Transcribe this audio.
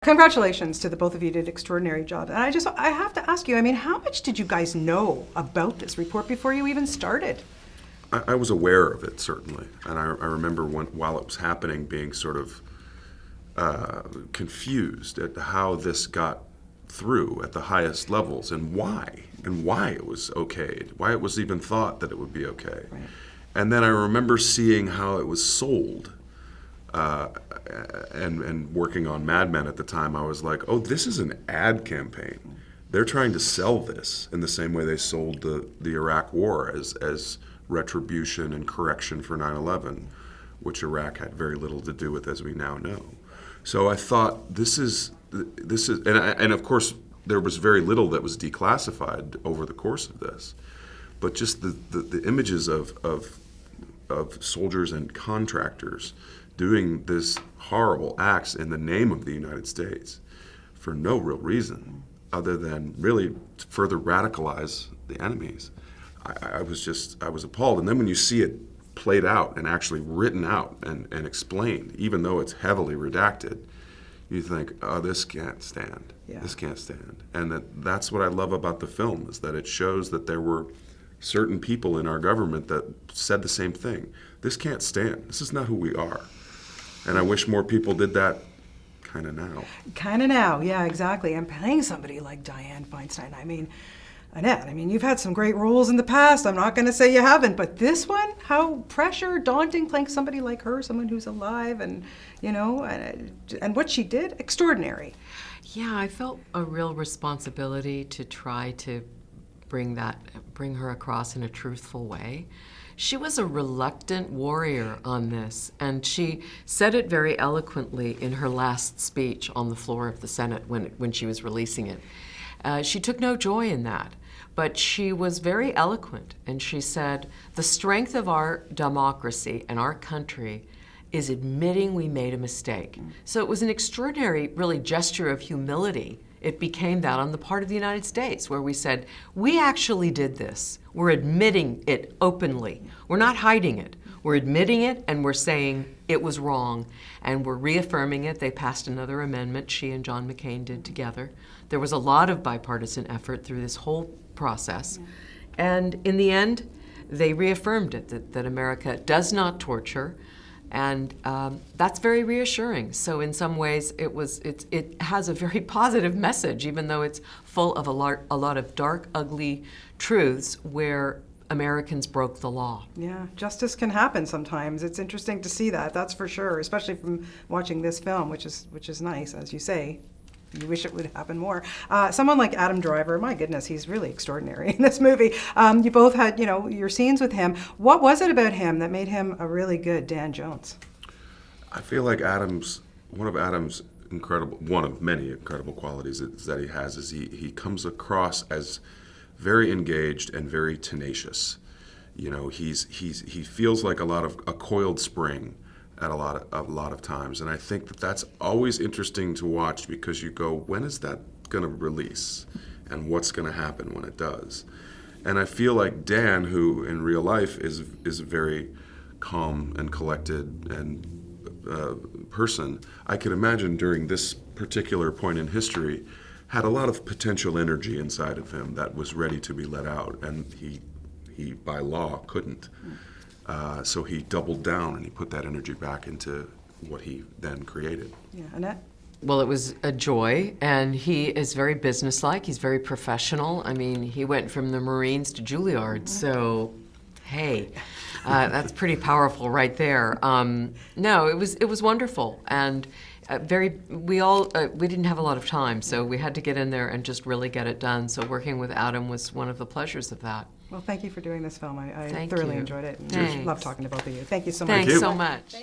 Congratulations to the both of you, did extraordinary job. And I have to ask you, I mean, how much did you guys know about this report before you even started? I was aware of it, certainly. And I remember while it was happening being sort of confused at how this got through at the highest levels and why it was okayed, why it was even thought that it would be okay. Right. And then I remember seeing how it was sold. And working on Mad Men at the time, I was like, oh, this is an ad campaign. They're trying to sell this in the same way they sold the Iraq War as retribution and correction for 9/11, which Iraq had very little to do with, as we now know. So I thought this is, and of course there was very little that was declassified over the course of this, but just the images of soldiers and contractors doing this horrible acts in the name of the United States for no real reason other than really to further radicalize the enemies. I was appalled. And then when you see it played out and actually written out and explained, even though it's heavily redacted, you think, oh, this can't stand. Yeah. This can't stand. And that's what I love about the film, is that it shows that there were certain people in our government that said the same thing. This can't stand. This is not who we are. And I wish more people did that kind of now. Kind of now, yeah, exactly. And playing somebody like Dianne Feinstein, I mean, Annette, I mean, you've had some great roles in the past. I'm not going to say you haven't, but this one, how daunting playing somebody like her, someone who's alive and, you know, and what she did, extraordinary. Yeah, I felt a real responsibility to try to bring her across in a truthful way. She was a reluctant warrior on this, and she said it very eloquently in her last speech on the floor of the Senate when she was releasing it. She took no joy in that, but she was very eloquent, and she said, the strength of our democracy and our country is admitting we made a mistake. So it was an extraordinary, really, gesture of humility. It became that on the part of the United States, where we said, we actually did this. We're admitting it openly. We're not hiding it. We're admitting it, and we're saying it was wrong, and we're reaffirming it. They passed another amendment, she and John McCain did together. There was a lot of bipartisan effort through this whole process. Yeah. And in the end, they reaffirmed it, that America does not torture, and that's very reassuring. So in some ways, it has a very positive message, even though it's full of a lot of dark, ugly truths where Americans broke the law. Yeah, justice can happen sometimes. It's interesting to see that, that's for sure, especially from watching this film, which is nice, as you say. You wish it would happen more. Someone like Adam Driver, my goodness, he's really extraordinary in this movie. You both had, you know, your scenes with him. What was it about him that made him a really good Dan Jones? I feel like one of Adam's one of many incredible qualities that he has is he comes across as very engaged and very tenacious. You know, he feels like a coiled spring at a lot of times, and I think that's always interesting to watch, because you go, when is that going to release, and what's going to happen when it does? And I feel like Dan, who in real life is a very calm and collected and person, I could imagine during this particular point in history had a lot of potential energy inside of him that was ready to be let out, and he by law couldn't. So he doubled down and he put that energy back into what he then created. Yeah, Annette? Well, it was a joy, and he is very businesslike. He's very professional. I mean, he went from the Marines to Juilliard, so hey, that's pretty powerful right there. No, it was wonderful, and we didn't have a lot of time, so we had to get in there and just really get it done. So working with Adam was one of the pleasures of that. Well, thank you for doing this film. I Thank thoroughly you. enjoyed it, and Thanks. love talking to both of you. Thank you so much. Thanks so much.